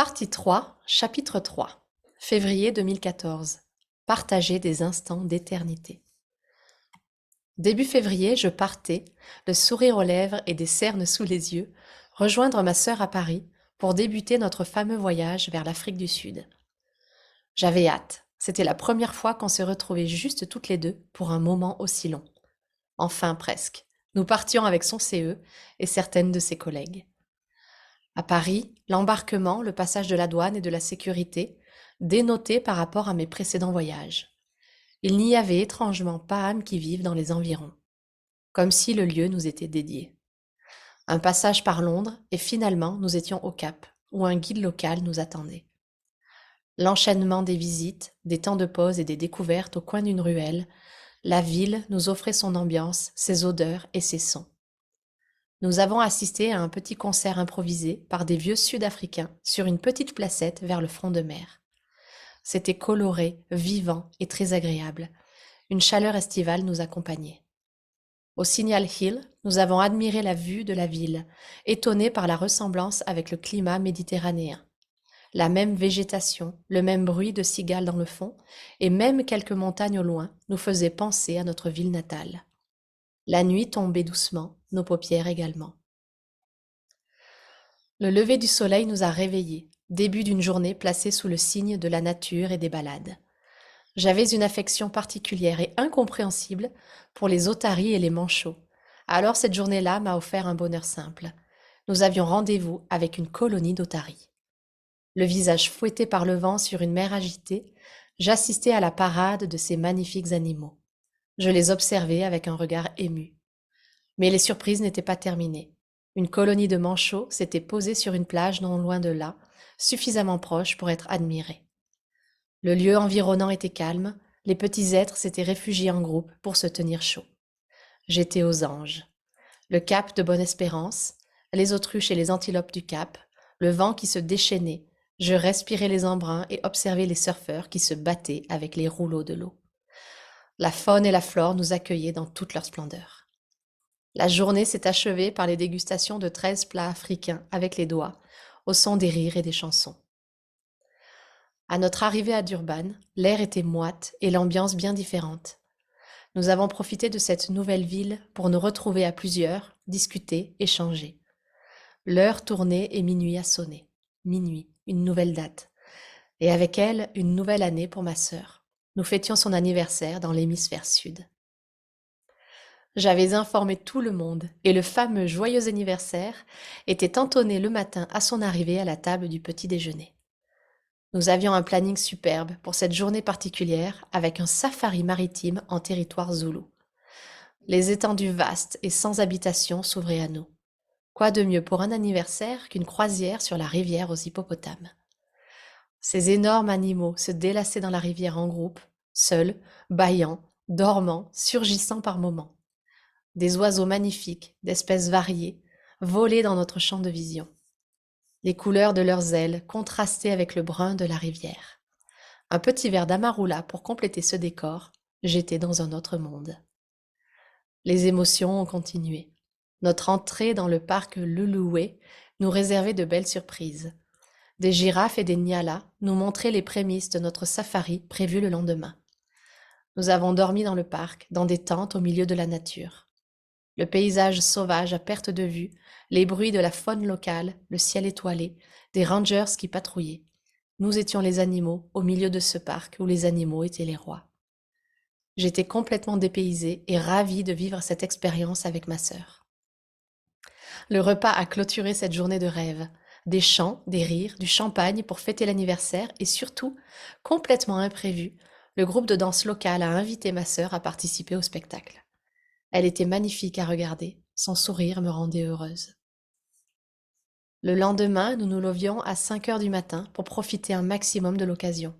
Partie 3, chapitre 3. Février 2014. Partager des instants d'éternité. Début février, je partais, le sourire aux lèvres et des cernes sous les yeux, rejoindre ma sœur à Paris pour débuter notre fameux voyage vers l'Afrique du Sud. J'avais hâte. C'était la première fois qu'on se retrouvait juste toutes les deux pour un moment aussi long. Enfin presque. Nous partions avec son CE et certaines de ses collègues. À Paris, l'embarquement, le passage de la douane et de la sécurité dénotaient par rapport à mes précédents voyages. Il n'y avait étrangement pas âme qui vive dans les environs, comme si le lieu nous était dédié. Un passage par Londres et finalement nous étions au Cap, où un guide local nous attendait. L'enchaînement des visites, des temps de pause et des découvertes au coin d'une ruelle, la ville nous offrait son ambiance, ses odeurs et ses sons. Nous avons assisté à un petit concert improvisé par des vieux Sud-Africains sur une petite placette vers le front de mer. C'était coloré, vivant et très agréable. Une chaleur estivale nous accompagnait. Au Signal Hill, nous avons admiré la vue de la ville, étonnés par la ressemblance avec le climat méditerranéen. La même végétation, le même bruit de cigales dans le fond, et même quelques montagnes au loin nous faisaient penser à notre ville natale. La nuit tombait doucement, nos paupières également. Le lever du soleil nous a réveillés, début d'une journée placée sous le signe de la nature et des balades. J'avais une affection particulière et incompréhensible pour les otaries et les manchots. Alors cette journée-là m'a offert un bonheur simple. Nous avions rendez-vous avec une colonie d'otaries. Le visage fouetté par le vent sur une mer agitée, j'assistais à la parade de ces magnifiques animaux. Je les observais avec un regard ému. Mais les surprises n'étaient pas terminées. Une colonie de manchots s'était posée sur une plage non loin de là, suffisamment proche pour être admirée. Le lieu environnant était calme, les petits êtres s'étaient réfugiés en groupe pour se tenir chaud. J'étais aux anges. Le cap de Bonne-Espérance, les autruches et les antilopes du cap, le vent qui se déchaînait, je respirais les embruns et observais les surfeurs qui se battaient avec les rouleaux de l'eau. La faune et la flore nous accueillaient dans toute leur splendeur. La journée s'est achevée par les dégustations de 13 plats africains avec les doigts, au son des rires et des chansons. À notre arrivée à Durban, l'air était moite et l'ambiance bien différente. Nous avons profité de cette nouvelle ville pour nous retrouver à plusieurs, discuter, échanger. L'heure tournait et minuit a sonné. Minuit, une nouvelle date. Et avec elle, une nouvelle année pour ma sœur. Nous fêtions son anniversaire dans l'hémisphère sud. J'avais informé tout le monde et le fameux joyeux anniversaire était entonné le matin à son arrivée à la table du petit déjeuner. Nous avions un planning superbe pour cette journée particulière avec un safari maritime en territoire zoulou. Les étendues vastes et sans habitation s'ouvraient à nous. Quoi de mieux pour un anniversaire qu'une croisière sur la rivière aux hippopotames? Ces énormes animaux se délassaient dans la rivière en groupe, seuls, bâillant, dormant, surgissant par moments. Des oiseaux magnifiques, d'espèces variées, volaient dans notre champ de vision. Les couleurs de leurs ailes contrastaient avec le brun de la rivière. Un petit verre d'amarula pour compléter ce décor, j'étais dans un autre monde. Les émotions ont continué. Notre entrée dans le parc Luluwe nous réservait de belles surprises. Des girafes et des nyalas nous montraient les prémices de notre safari prévu le lendemain. Nous avons dormi dans le parc, dans des tentes au milieu de la nature. Le paysage sauvage à perte de vue, les bruits de la faune locale, le ciel étoilé, des rangers qui patrouillaient. Nous étions les animaux au milieu de ce parc où les animaux étaient les rois. J'étais complètement dépaysée et ravie de vivre cette expérience avec ma sœur. Le repas a clôturé cette journée de rêve. Des chants, des rires, du champagne pour fêter l'anniversaire et surtout, complètement imprévu, le groupe de danse local a invité ma sœur à participer au spectacle. Elle était magnifique à regarder, son sourire me rendait heureuse. Le lendemain, nous nous levions à 5 heures du matin pour profiter un maximum de l'occasion.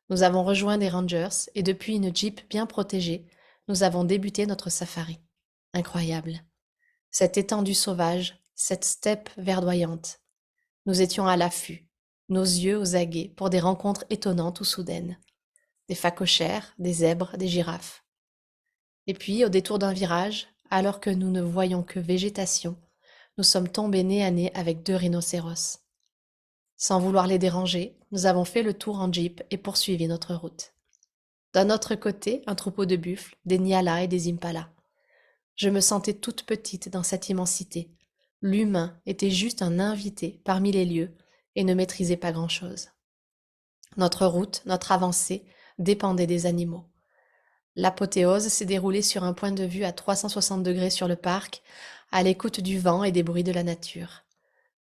Nous avons rejoint des rangers et depuis une Jeep bien protégée, nous avons débuté notre safari. Incroyable. Cette étendue sauvage, cette steppe verdoyante. Nous étions à l'affût, nos yeux aux aguets pour des rencontres étonnantes ou soudaines. Des phacochères, des zèbres, des girafes. Et puis, au détour d'un virage, alors que nous ne voyions que végétation, nous sommes tombés nez à nez avec deux rhinocéros. Sans vouloir les déranger, nous avons fait le tour en jeep et poursuivi notre route. D'un autre côté, un troupeau de buffles, des Nyala et des Impala. Je me sentais toute petite dans cette immensité. L'humain était juste un invité parmi les lieux et ne maîtrisait pas grand-chose. Notre route, notre avancée, dépendait des animaux. L'apothéose s'est déroulée sur un point de vue à 360 degrés sur le parc, à l'écoute du vent et des bruits de la nature.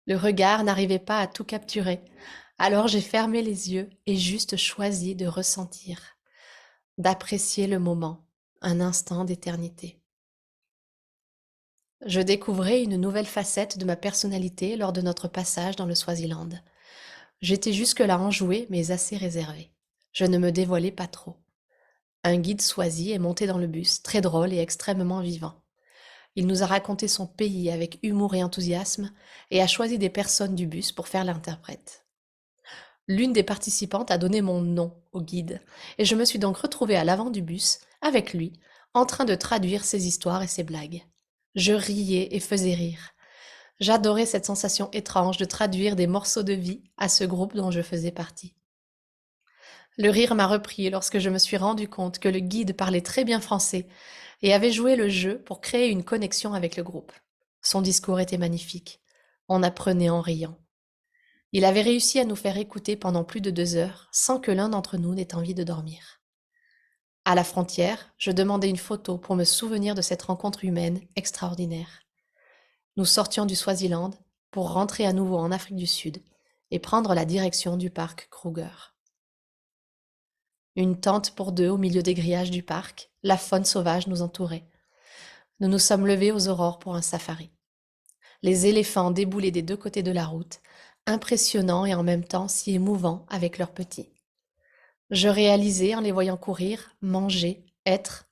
Le regard n'arrivait pas à tout capturer, alors j'ai fermé les yeux et juste choisi de ressentir, d'apprécier le moment, un instant d'éternité. Je découvrais une nouvelle facette de ma personnalité lors de notre passage dans le Swaziland. J'étais jusque-là enjouée mais assez réservée. Je ne me dévoilais pas trop. Un guide Swazi est monté dans le bus, très drôle et extrêmement vivant. Il nous a raconté son pays avec humour et enthousiasme et a choisi des personnes du bus pour faire l'interprète. L'une des participantes a donné mon nom au guide et je me suis donc retrouvée à l'avant du bus, avec lui, en train de traduire ses histoires et ses blagues. Je riais et faisais rire. J'adorais cette sensation étrange de traduire des morceaux de vie à ce groupe dont je faisais partie. Le rire m'a repris lorsque je me suis rendu compte que le guide parlait très bien français et avait joué le jeu pour créer une connexion avec le groupe. Son discours était magnifique. On apprenait en riant. Il avait réussi à nous faire écouter pendant plus de 2 heures sans que l'un d'entre nous n'ait envie de dormir. À la frontière, je demandai une photo pour me souvenir de cette rencontre humaine extraordinaire. Nous sortions du Swaziland pour rentrer à nouveau en Afrique du Sud et prendre la direction du parc Kruger. Une tente pour deux au milieu des grillages du parc, la faune sauvage nous entourait. Nous nous sommes levés aux aurores pour un safari. Les éléphants déboulaient des deux côtés de la route, impressionnants et en même temps si émouvants avec leurs petits. Je réalisais en les voyant courir, manger, être,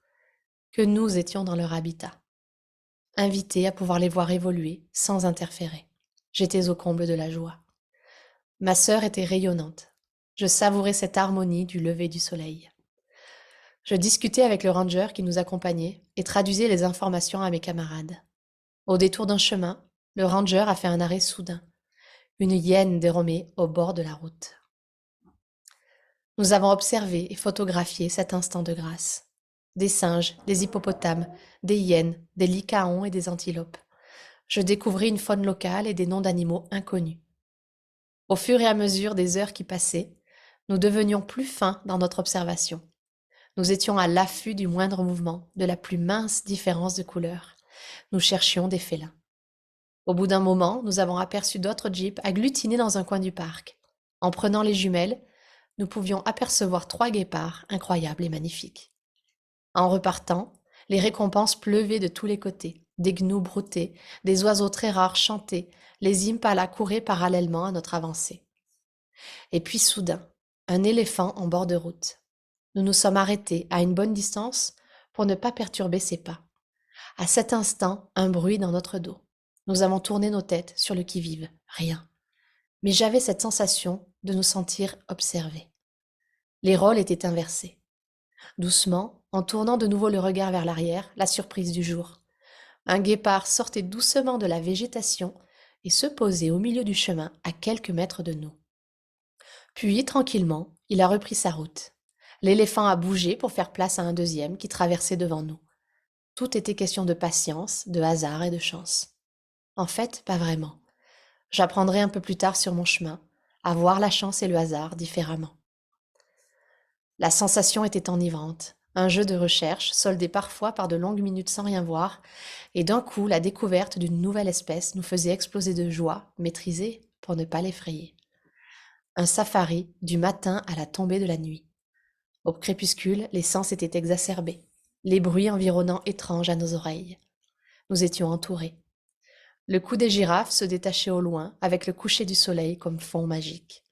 que nous étions dans leur habitat, invités à pouvoir les voir évoluer sans interférer. J'étais au comble de la joie. Ma sœur était rayonnante. Je savourais cette harmonie du lever du soleil. Je discutais avec le ranger qui nous accompagnait et traduisais les informations à mes camarades. Au détour d'un chemin, le ranger a fait un arrêt soudain. Une hyène déromait au bord de la route. Nous avons observé et photographié cet instant de grâce. Des singes, des hippopotames, des hyènes, des lycaons et des antilopes. Je découvris une faune locale et des noms d'animaux inconnus. Au fur et à mesure des heures qui passaient, nous devenions plus fins dans notre observation. Nous étions à l'affût du moindre mouvement, de la plus mince différence de couleur. Nous cherchions des félins. Au bout d'un moment, nous avons aperçu d'autres jeeps agglutinés dans un coin du parc. En prenant les jumelles, nous pouvions apercevoir 3 guépards incroyables et magnifiques. En repartant, les récompenses pleuvaient de tous les côtés. Des gnous broutaient, des oiseaux très rares chantaient, les impalas couraient parallèlement à notre avancée. Et puis soudain, un éléphant en bord de route. Nous nous sommes arrêtés à une bonne distance pour ne pas perturber ses pas. À cet instant, un bruit dans notre dos. Nous avons tourné nos têtes sur le qui-vive. Rien. Mais j'avais cette sensation de nous sentir observés. Les rôles étaient inversés. Doucement, en tournant de nouveau le regard vers l'arrière, la surprise du jour. Un guépard sortait doucement de la végétation et se posait au milieu du chemin à quelques mètres de nous. Puis, tranquillement, il a repris sa route. L'éléphant a bougé pour faire place à un deuxième qui traversait devant nous. Tout était question de patience, de hasard et de chance. En fait, pas vraiment. J'apprendrai un peu plus tard sur mon chemin à voir la chance et le hasard différemment. La sensation était enivrante, un jeu de recherche soldé parfois par de longues minutes sans rien voir, et d'un coup la découverte d'une nouvelle espèce nous faisait exploser de joie, maîtrisée pour ne pas l'effrayer. Un safari du matin à la tombée de la nuit. Au crépuscule, les sens étaient exacerbés, les bruits environnants étranges à nos oreilles. Nous étions entourés. Le cou des girafes se détachait au loin, avec le coucher du soleil comme fond magique.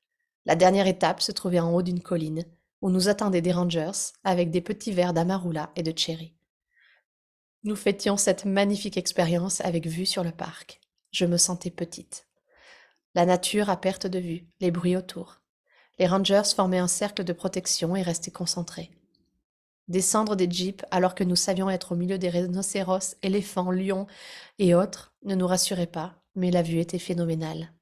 La dernière étape se trouvait en haut d'une colline, où nous attendaient des rangers avec des petits verres d'amarula et de cherry. Nous fêtions cette magnifique expérience avec vue sur le parc. Je me sentais petite. La nature à perte de vue, les bruits autour. Les rangers formaient un cercle de protection et restaient concentrés. Descendre des jeeps alors que nous savions être au milieu des rhinocéros, éléphants, lions et autres ne nous rassurait pas, mais la vue était phénoménale.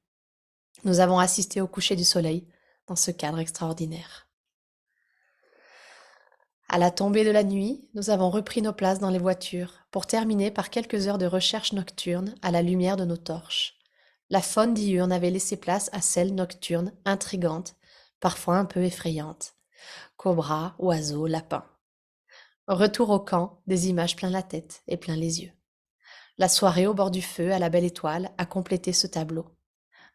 Nous avons assisté au coucher du soleil dans ce cadre extraordinaire. À la tombée de la nuit, nous avons repris nos places dans les voitures pour terminer par quelques heures de recherche nocturne à la lumière de nos torches. La faune diurne avait laissé place à celle nocturne, intrigante, parfois un peu effrayante. Cobras, oiseaux, lapins. Retour au camp, des images plein la tête et plein les yeux. La soirée au bord du feu à la belle étoile a complété ce tableau.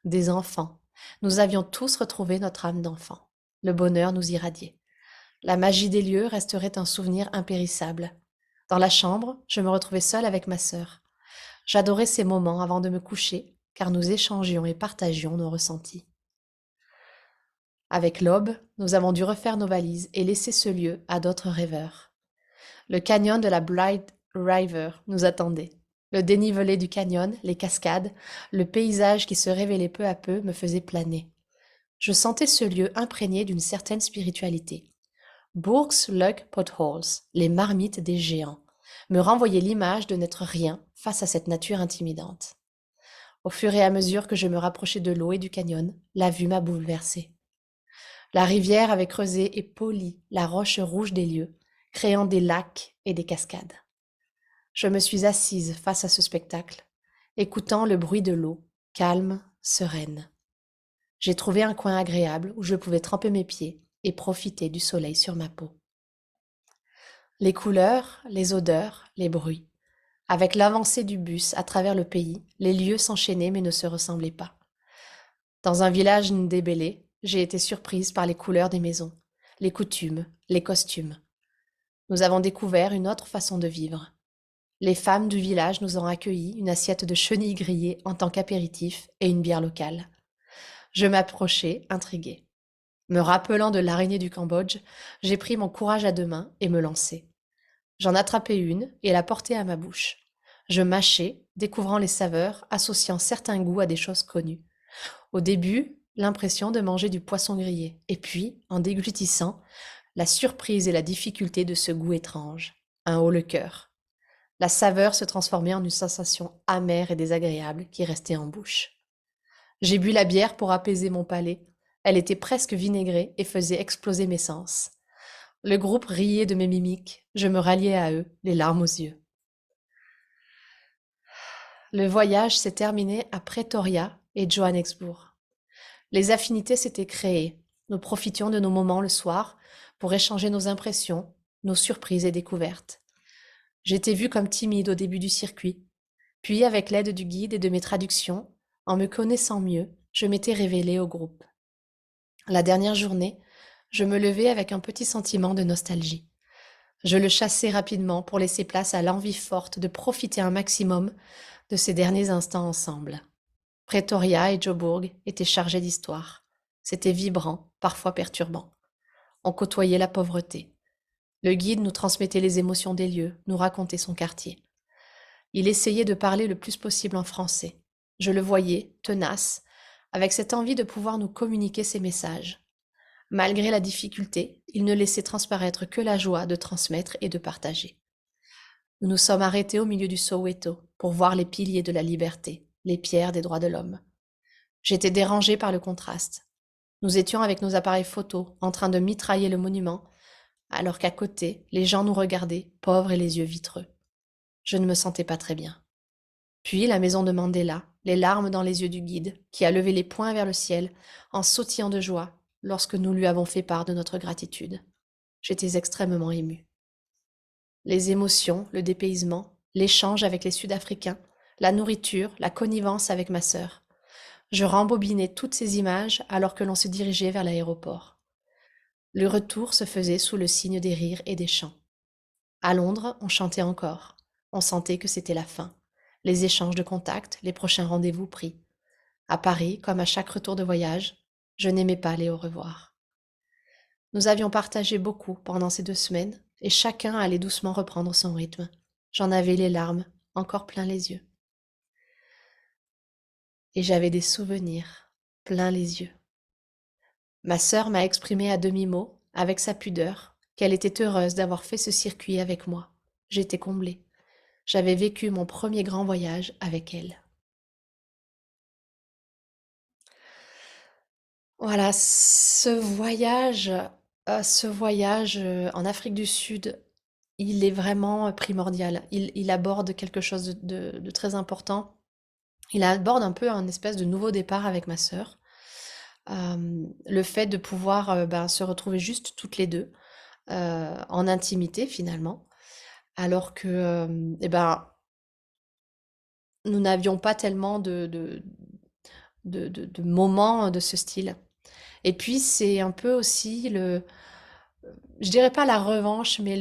Des enfants. Nous avions tous retrouvé notre âme d'enfant. Le bonheur nous irradiait. La magie des lieux resterait un souvenir impérissable. Dans la chambre, je me retrouvais seule avec ma sœur. J'adorais ces moments avant de me coucher, car nous échangions et partagions nos ressentis. Avec l'aube, nous avons dû refaire nos valises et laisser ce lieu à d'autres rêveurs. Le canyon de la Bright River nous attendait. Le dénivelé du canyon, les cascades, le paysage qui se révélait peu à peu me faisait planer. Je sentais ce lieu imprégné d'une certaine spiritualité. Bourke's Luck Potholes, les marmites des géants, me renvoyaient l'image de n'être rien face à cette nature intimidante. Au fur et à mesure que je me rapprochais de l'eau et du canyon, la vue m'a bouleversée. La rivière avait creusé et poli la roche rouge des lieux, créant des lacs et des cascades. Je me suis assise face à ce spectacle, écoutant le bruit de l'eau, calme, sereine. J'ai trouvé un coin agréable où je pouvais tremper mes pieds et profiter du soleil sur ma peau. Les couleurs, les odeurs, les bruits. Avec l'avancée du bus à travers le pays, les lieux s'enchaînaient mais ne se ressemblaient pas. Dans un village ndébélé, j'ai été surprise par les couleurs des maisons, les coutumes, les costumes. Nous avons découvert une autre façon de vivre. Les femmes du village nous ont accueillis une assiette de chenilles grillées en tant qu'apéritif et une bière locale. Je m'approchai, intriguée. Me rappelant de l'araignée du Cambodge, j'ai pris mon courage à deux mains et me lançai. J'en attrapai une et la portai à ma bouche. Je mâchai, découvrant les saveurs, associant certains goûts à des choses connues. Au début, l'impression de manger du poisson grillé, et puis, en déglutissant, la surprise et la difficulté de ce goût étrange. Un haut le cœur. La saveur se transformait en une sensation amère et désagréable qui restait en bouche. J'ai bu la bière pour apaiser mon palais. Elle était presque vinaigrée et faisait exploser mes sens. Le groupe riait de mes mimiques. Je me ralliais à eux, les larmes aux yeux. Le voyage s'est terminé à Pretoria et Johannesburg. Les affinités s'étaient créées. Nous profitions de nos moments le soir pour échanger nos impressions, nos surprises et découvertes. J'étais vue comme timide au début du circuit. Puis, avec l'aide du guide et de mes traductions, en me connaissant mieux, je m'étais révélée au groupe. La dernière journée, je me levai avec un petit sentiment de nostalgie. Je le chassai rapidement pour laisser place à l'envie forte de profiter un maximum de ces derniers instants ensemble. Pretoria et Joburg étaient chargés d'histoire. C'était vibrant, parfois perturbant. On côtoyait la pauvreté. Le guide nous transmettait les émotions des lieux, nous racontait son quartier. Il essayait de parler le plus possible en français. Je le voyais, tenace, avec cette envie de pouvoir nous communiquer ses messages. Malgré la difficulté, il ne laissait transparaître que la joie de transmettre et de partager. Nous nous sommes arrêtés au milieu du Soweto pour voir les piliers de la liberté, les pierres des droits de l'homme. J'étais dérangée par le contraste. Nous étions avec nos appareils photos en train de mitrailler le monument, alors qu'à côté, les gens nous regardaient, pauvres et les yeux vitreux. Je ne me sentais pas très bien. Puis la maison de Mandela, les larmes dans les yeux du guide, qui a levé les poings vers le ciel en sautillant de joie lorsque nous lui avons fait part de notre gratitude. J'étais extrêmement émue. Les émotions, le dépaysement, l'échange avec les Sud-Africains, la nourriture, la connivence avec ma sœur. Je rembobinais toutes ces images alors que l'on se dirigeait vers l'aéroport. Le retour se faisait sous le signe des rires et des chants. À Londres, on chantait encore. On sentait que c'était la fin. Les échanges de contacts, les prochains rendez-vous pris. À Paris, comme à chaque retour de voyage, je n'aimais pas aller au revoir. Nous avions partagé beaucoup pendant ces 2 semaines, et chacun allait doucement reprendre son rythme. J'en avais les larmes, encore plein les yeux. Et j'avais des souvenirs, plein les yeux. Ma sœur m'a exprimé à demi-mot, avec sa pudeur, qu'elle était heureuse d'avoir fait ce circuit avec moi. J'étais comblée. J'avais vécu mon premier grand voyage avec elle. Voilà, ce voyage en Afrique du Sud, il est vraiment primordial. Il aborde quelque chose de très important. Il aborde un peu un espèce de nouveau départ avec ma sœur. Le fait de pouvoir ben, se retrouver juste toutes les deux, en intimité finalement, alors que eh ben, nous n'avions pas tellement de moments de ce style. Et puis c'est un peu aussi je dirais pas la revanche, mais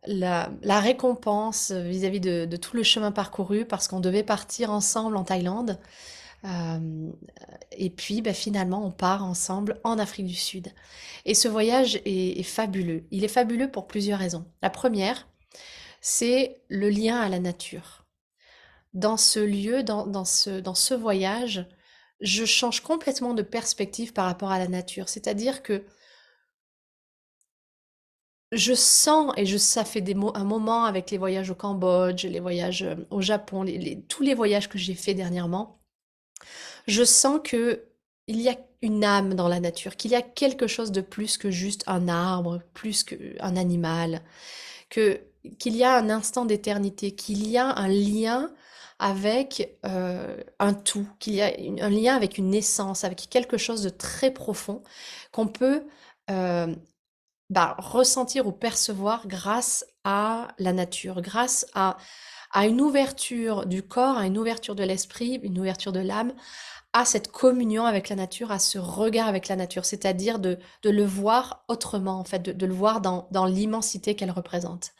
la récompense vis-à-vis de tout le chemin parcouru parce qu'on devait partir ensemble en Thaïlande. Euh, et puis bah, finalement on part ensemble en Afrique du Sud. Et ce voyage est fabuleux. Il est fabuleux pour plusieurs raisons. La première, c'est le lien à la nature. Dans ce lieu, dans ce voyage, je change complètement de perspective par rapport à la nature. C'est-à-dire que je sens, ça fait un moment avec les voyages au Cambodge, les voyages au Japon, tous les voyages que j'ai faits dernièrement, je sens que il y a une âme dans la nature, qu'il y a quelque chose de plus que juste un arbre, plus qu'un animal, que qu'il y a un instant d'éternité, qu'il y a un lien avec un tout, qu'il y a un lien avec une essence, avec quelque chose de très profond qu'on peut euh, bah, ressentir ou percevoir grâce à la nature, grâce à une ouverture du corps, à une ouverture de l'esprit, une ouverture de l'âme, à cette communion avec la nature, à ce regard avec la nature, c'est-à-dire de le voir autrement, en fait, de le voir dans l'immensité qu'elle représente.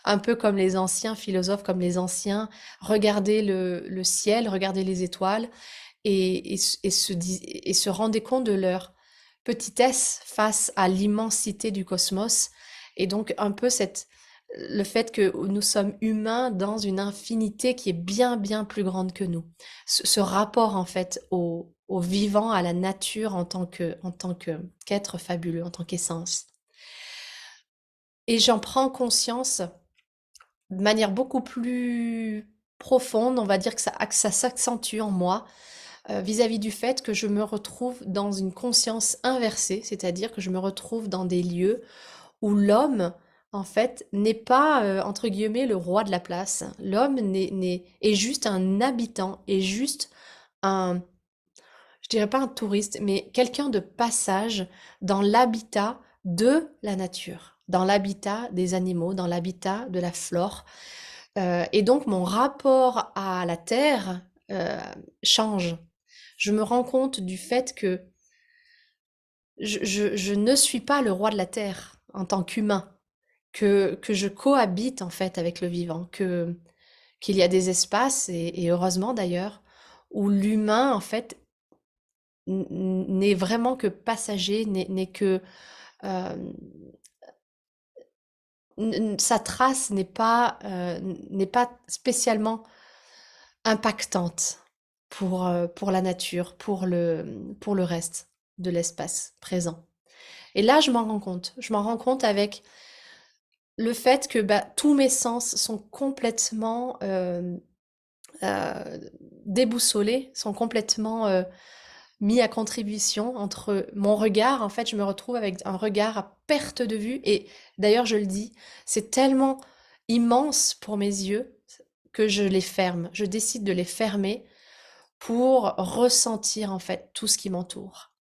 Un peu comme les anciens philosophes, comme les anciens, regarder le ciel, regarder les étoiles et se rendaient compte de leur petitesse face à l'immensité du cosmos. Et donc un peu le fait que nous sommes humains dans une infinité qui est bien, bien plus grande que nous. Ce rapport en fait au vivant, à la nature qu'être fabuleux, en tant qu'essence. Et j'en prends conscience de manière beaucoup plus profonde, on va dire que ça s'accentue en moi vis-à-vis du fait que je me retrouve dans une conscience inversée, c'est-à-dire que je me retrouve dans des lieux où l'homme, en fait, n'est pas, entre guillemets, le roi de la place. L'homme est juste un habitant, est juste un, je dirais pas un touriste, mais quelqu'un de passage dans l'habitat de la nature, dans l'habitat des animaux, dans l'habitat de la flore. Et donc mon rapport à la terre change. Je me rends compte du fait que je ne suis pas le roi de la terre en tant qu'humain, que je cohabite en fait avec le vivant, qu'il y a des espaces, et heureusement d'ailleurs, où l'humain en fait n'est vraiment que passager, n'est que euh, sa trace n'est pas spécialement impactante pour la nature, pour le reste de l'espace présent. Et là, je m'en rends compte. Je m'en rends compte avec le fait que bah, tous mes sens sont complètement euh, déboussolés, sont complètement mis à contribution entre mon regard. En fait, je me retrouve avec un regard à perte de vue. Et d'ailleurs, je le dis, c'est tellement immense pour mes yeux que je les ferme. Je décide de les fermer pour ressentir en fait tout ce qui m'entoure.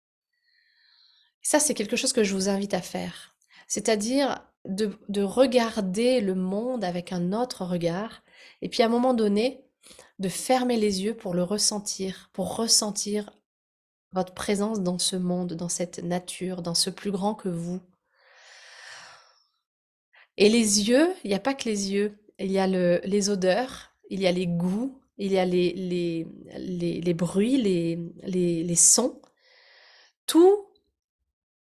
Ça, c'est quelque chose que je vous invite à faire. C'est-à-dire de regarder le monde avec un autre regard, et puis à un moment donné, de fermer les yeux pour ressentir votre présence dans ce monde, dans cette nature, dans ce plus grand que vous. Et les yeux, il n'y a pas que les yeux, il y a les odeurs, il y a les goûts, il y a les bruits, les sons. Tout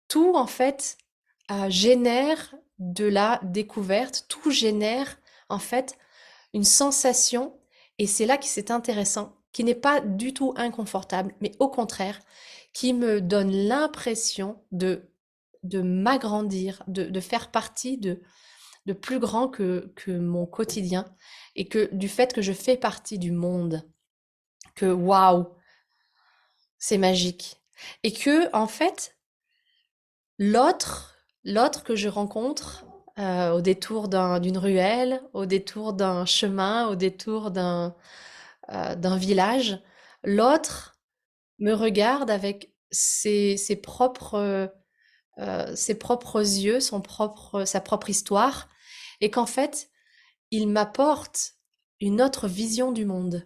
tout en fait génère de la découverte, tout génère en fait une sensation, et c'est là que c'est intéressant, qui n'est pas du tout inconfortable, mais au contraire, qui me donne l'impression de m'agrandir, de faire partie de plus grand que mon quotidien, et que du fait que je fais partie du monde, que waouh, c'est magique. Et que, en fait, l'autre que je rencontre au détour d'une ruelle, au détour d'un chemin, au détour d'un village, l'autre me regarde avec ses propres yeux, sa propre histoire, et qu'en fait, il m'apporte une autre vision du monde.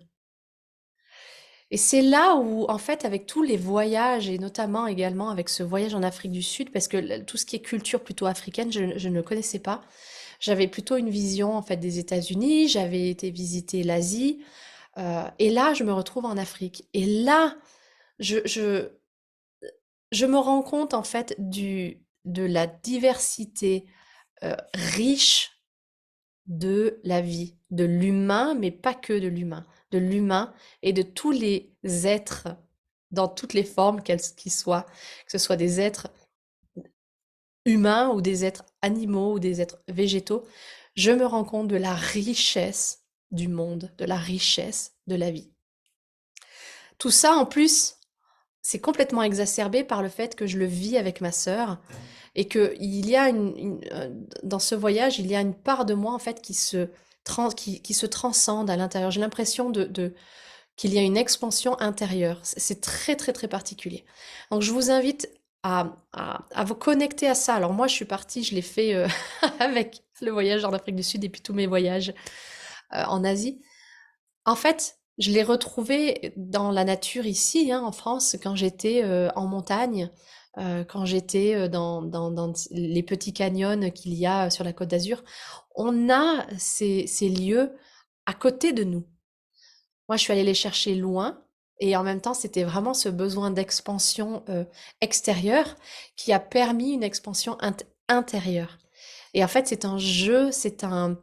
Et c'est là où, en fait, avec tous les voyages, et notamment également avec ce voyage en Afrique du Sud, parce que tout ce qui est culture plutôt africaine, je ne connaissais pas. J'avais plutôt une vision, en fait, des États-Unis, j'avais été visiter l'Asie, et là, je me retrouve en Afrique. Et là, je, je, je me rends compte, en fait, de la diversité riche de la vie, de l'humain, mais pas que de l'humain et de tous les êtres dans toutes les formes qu'ils soient, que ce soit des êtres humains ou des êtres animaux ou des êtres végétaux, je me rends compte de la richesse du monde, de la richesse de la vie. Tout ça, en plus, c'est complètement exacerbé par le fait que je le vis avec ma sœur et que il y a dans ce voyage, il y a une part de moi en fait qui se transcende à l'intérieur. J'ai l'impression qu'il y a une expansion intérieure. C'est très très très particulier. Donc je vous invite à vous connecter à ça. Alors moi, je suis partie, je l'ai fait avec le voyage en Afrique du Sud et puis tous mes voyages en Asie. En fait, je l'ai retrouvé dans la nature ici, hein, en France, quand j'étais en montagne, quand j'étais dans les petits canyons qu'il y a sur la Côte d'Azur. On a ces lieux à côté de nous. Moi, je suis allée les chercher loin et en même temps, c'était vraiment ce besoin d'expansion extérieure qui a permis une expansion intérieure. Et en fait, c'est un jeu, c'est un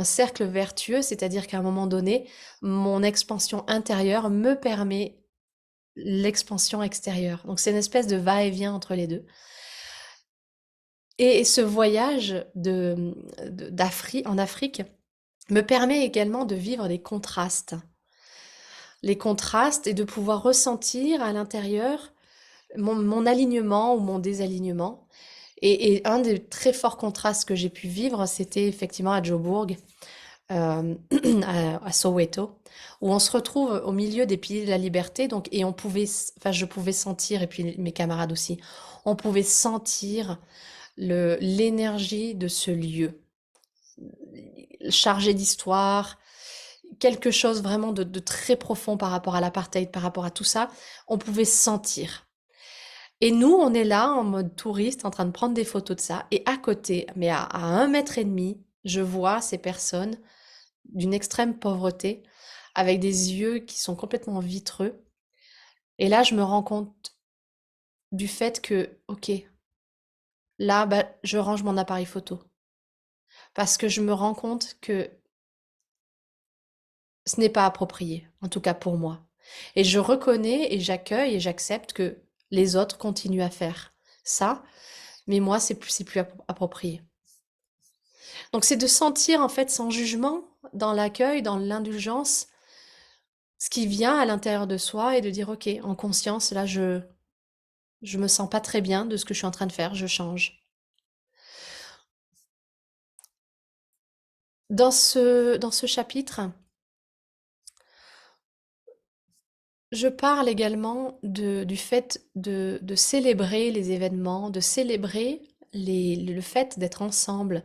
cercle vertueux, c'est-à-dire qu'à un moment donné, mon expansion intérieure me permet l'expansion extérieure. Donc c'est une espèce de va-et-vient entre les deux. Et ce voyage en Afrique me permet également de vivre des contrastes. Les contrastes et de pouvoir ressentir à l'intérieur mon alignement ou mon désalignement. Et un des très forts contrastes que j'ai pu vivre, c'était effectivement à Joburg, euh, à Soweto, où on se retrouve au milieu des piliers de la liberté, donc, et enfin, je pouvais sentir, et puis mes camarades aussi, on pouvait sentir l'énergie de ce lieu, chargé d'histoire, quelque chose vraiment de très profond par rapport à l'apartheid, par rapport à tout ça, on pouvait sentir. Et nous, on est là en mode touriste, en train de prendre des photos de ça, et à côté, mais à 1,5 mètre, je vois ces personnes d'une extrême pauvreté, avec des yeux qui sont complètement vitreux. Et là, je me rends compte du fait que, ok, là, bah, je range mon appareil photo. Parce que je me rends compte que ce n'est pas approprié, en tout cas pour moi. Et je reconnais et j'accueille et j'accepte que les autres continuent à faire ça, mais moi, c'est plus approprié. Donc c'est de sentir en fait sans jugement, dans l'accueil, dans l'indulgence, ce qui vient à l'intérieur de soi et de dire ok, en conscience, là je me sens pas très bien de ce que je suis en train de faire, je change. Dans ce chapitre, je parle également du fait de célébrer les événements, de célébrer le fait d'être ensemble.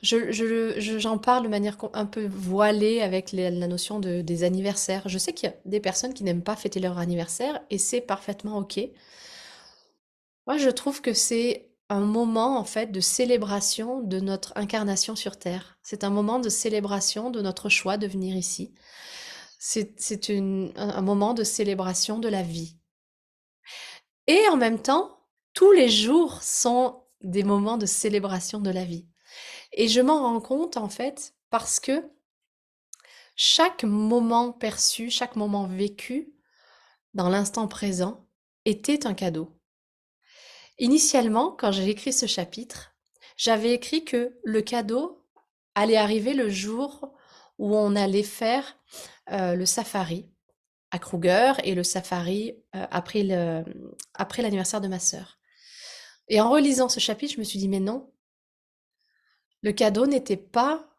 J'en parle de manière un peu voilée avec la notion des anniversaires. Je sais qu'il y a des personnes qui n'aiment pas fêter leur anniversaire et c'est parfaitement OK. Moi, je trouve que c'est un moment en fait de célébration de notre incarnation sur Terre. C'est un moment de célébration de notre choix de venir ici. C'est un moment de célébration de la vie. Et en même temps, tous les jours sont des moments de célébration de la vie. Et je m'en rends compte en fait parce que chaque moment perçu, chaque moment vécu dans l'instant présent était un cadeau. Initialement, quand j'ai écrit ce chapitre, j'avais écrit que le cadeau allait arriver le jour où on allait faire le safari à Kruger et le safari après après l'anniversaire de ma sœur. Et en relisant ce chapitre, je me suis dit, mais non, le cadeau n'était pas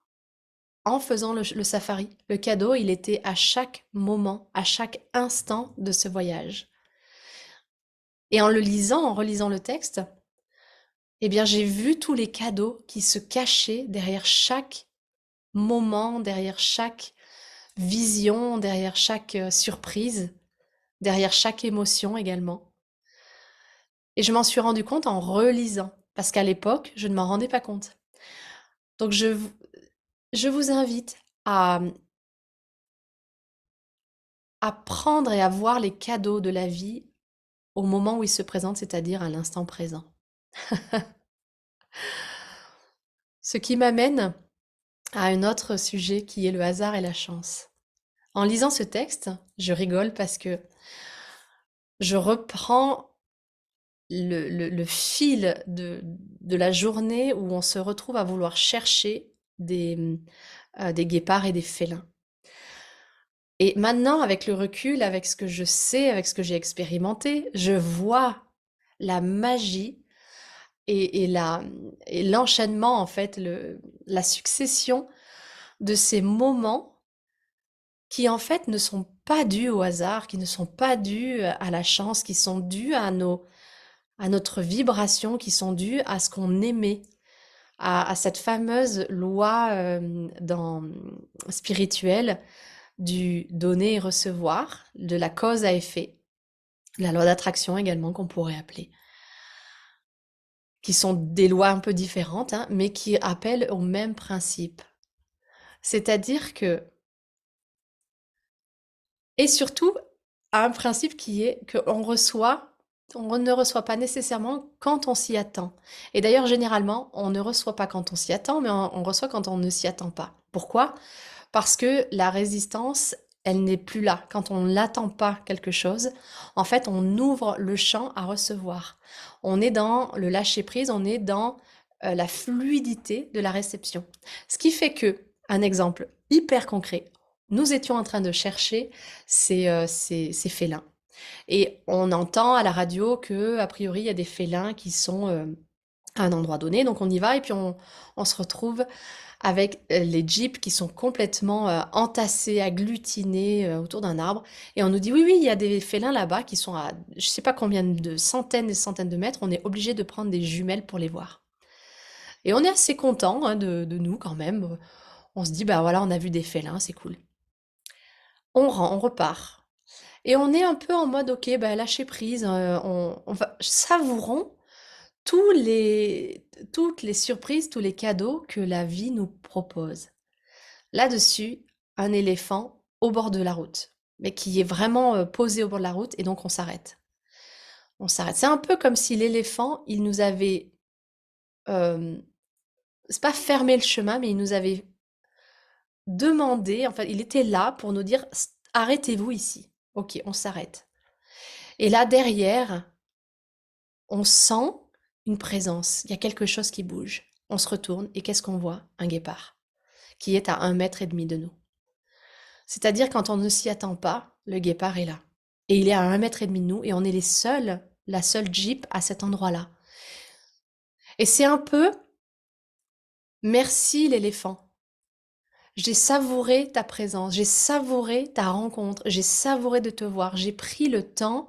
en faisant le safari. Le cadeau, il était à chaque moment, à chaque instant de ce voyage. Et en le lisant, en relisant le texte, eh bien, j'ai vu tous les cadeaux qui se cachaient derrière chaque moment, derrière chaque vision, derrière chaque surprise, derrière chaque émotion également. Et je m'en suis rendu compte en relisant, parce qu'à l'époque, je ne m'en rendais pas compte. Donc, je vous invite à prendre et à voir les cadeaux de la vie au moment où ils se présentent, c'est-à-dire à l'instant présent. Ce qui m'amène à un autre sujet qui est le hasard et la chance. En lisant ce texte, je rigole parce que je reprends le fil de la journée où on se retrouve à vouloir chercher des guépards et des félins. Et maintenant, avec le recul, avec ce que je sais, avec ce que j'ai expérimenté, je vois la magie et l'enchaînement, en fait, la succession de ces moments qui, en fait, ne sont pas dus au hasard, qui ne sont pas dus à la chance, qui sont dus à notre vibration, qui sont dus à ce qu'on aimait, à cette fameuse loi spirituelle du donner et recevoir, de la cause à effet, la loi d'attraction également qu'on pourrait appeler, qui sont des lois un peu différentes, hein, mais qui appellent au même principe. C'est-à-dire que, et surtout, à un principe qui est qu'on reçoit, on ne reçoit pas nécessairement quand on s'y attend. Et d'ailleurs, généralement, on ne reçoit pas quand on s'y attend, mais on reçoit quand on ne s'y attend pas. Pourquoi? Parce que la résistance, elle n'est plus là. Quand on n'attend pas quelque chose, en fait, on ouvre le champ à recevoir. On est dans le lâcher-prise, on est dans la fluidité de la réception. Ce qui fait que, un exemple hyper concret, nous étions en train de chercher ces félins. Et on entend à la radio que, a priori, il y a des félins qui sont à un endroit donné. Donc on y va et puis on se retrouve avec les jeeps qui sont complètement entassés, agglutinés autour d'un arbre. Et on nous dit, oui, oui, il y a des félins là-bas qui sont à je sais pas combien de centaines et centaines de mètres. On est obligé de prendre des jumelles pour les voir. Et on est assez content hein, de nous quand même. On se dit, bah voilà, on a vu des félins, c'est cool. On repart. Et on est un peu en mode, ok, bah lâcher prise, on va savourons toutes les surprises, tous les cadeaux que la vie nous propose. Là-dessus, un éléphant au bord de la route, mais qui est vraiment posé au bord de la route, et donc on s'arrête. On s'arrête. C'est un peu comme si l'éléphant, il nous avait, euh, c'est pas fermé le chemin, mais il nous avait demandé, enfin, il était là pour nous dire, arrêtez-vous ici. Ok, on s'arrête. Et là, derrière, on sent une présence. Il y a quelque chose qui bouge. On se retourne, et qu'est-ce qu'on voit? Un guépard, qui est à 1,5 m de nous. C'est-à-dire quand on ne s'y attend pas, le guépard est là. Et il est à 1,5 m de nous et on est les seuls, la seule Jeep à cet endroit-là. Et c'est un peu merci l'éléphant. J'ai savouré ta présence, j'ai savouré ta rencontre, j'ai savouré de te voir, j'ai pris le temps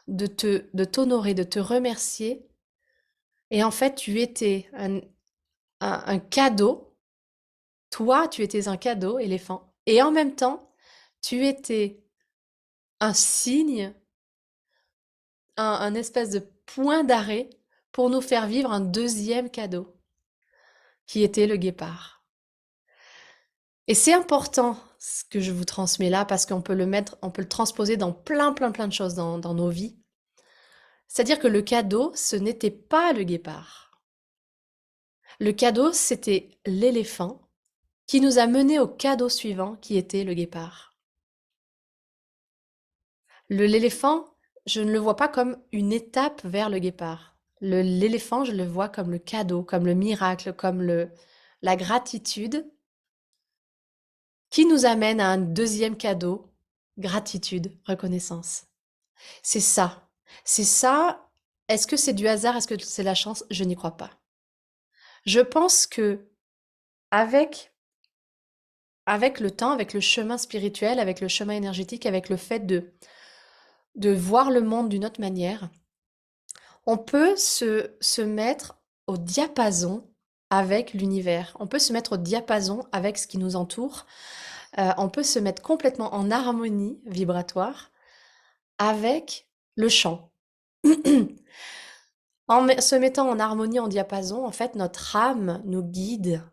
de t'honorer, de te remercier. Et en fait, tu étais un cadeau. Toi, tu étais un cadeau, éléphant. Et en même temps, tu étais un signe, un espèce de point d'arrêt pour nous faire vivre un deuxième cadeau, qui était le guépard. Et c'est important ce que je vous transmets là, parce qu'on peut le mettre, on peut le transposer dans plein de choses dans nos vies. C'est-à-dire que le cadeau, ce n'était pas le guépard. Le cadeau, c'était l'éléphant qui nous a menés au cadeau suivant, qui était le guépard. L'éléphant, je ne le vois pas comme une étape vers le guépard. L'éléphant, je le vois comme le cadeau, comme le miracle, comme la gratitude qui nous amène à un deuxième cadeau, gratitude, reconnaissance. C'est ça. C'est ça. Est-ce que c'est du hasard? Est-ce que c'est la chance? Je n'y crois pas. Je pense que avec avec le temps, avec le chemin spirituel, avec le chemin énergétique, avec le fait de voir le monde d'une autre manière, on peut se mettre au diapason avec l'univers. On peut se mettre au diapason avec ce qui nous entoure. On peut se mettre complètement en harmonie vibratoire avec le chant. Se mettant en harmonie, en diapason, en fait, notre âme nous guide.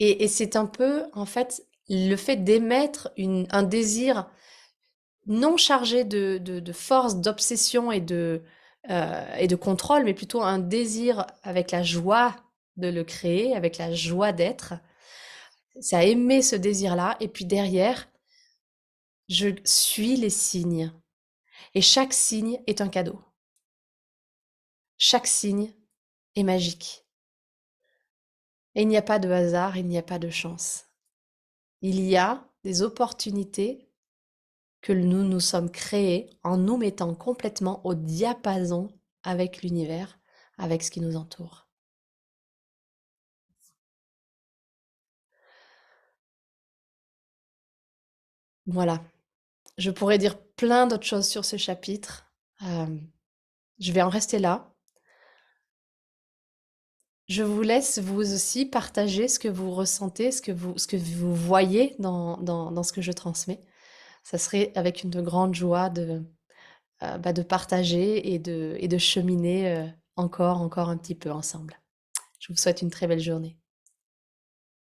Et c'est un peu, en fait, le fait d'émettre un désir non chargé de force, d'obsession et de contrôle, mais plutôt un désir avec la joie de le créer, avec la joie d'être. Ça aimer ce désir-là. Et puis derrière, je suis les signes. Et chaque signe est un cadeau. Chaque signe est magique. Et il n'y a pas de hasard, il n'y a pas de chance. Il y a des opportunités que nous nous sommes créées en nous mettant complètement au diapason avec l'univers, avec ce qui nous entoure. Voilà. Je pourrais dire plein d'autres choses sur ce chapitre. Je vais en rester là. Je vous laisse vous aussi partager ce que vous ressentez, ce que vous voyez dans ce que je transmets. Ça serait avec une grande joie de partager et de cheminer encore un petit peu ensemble. Je vous souhaite une très belle journée.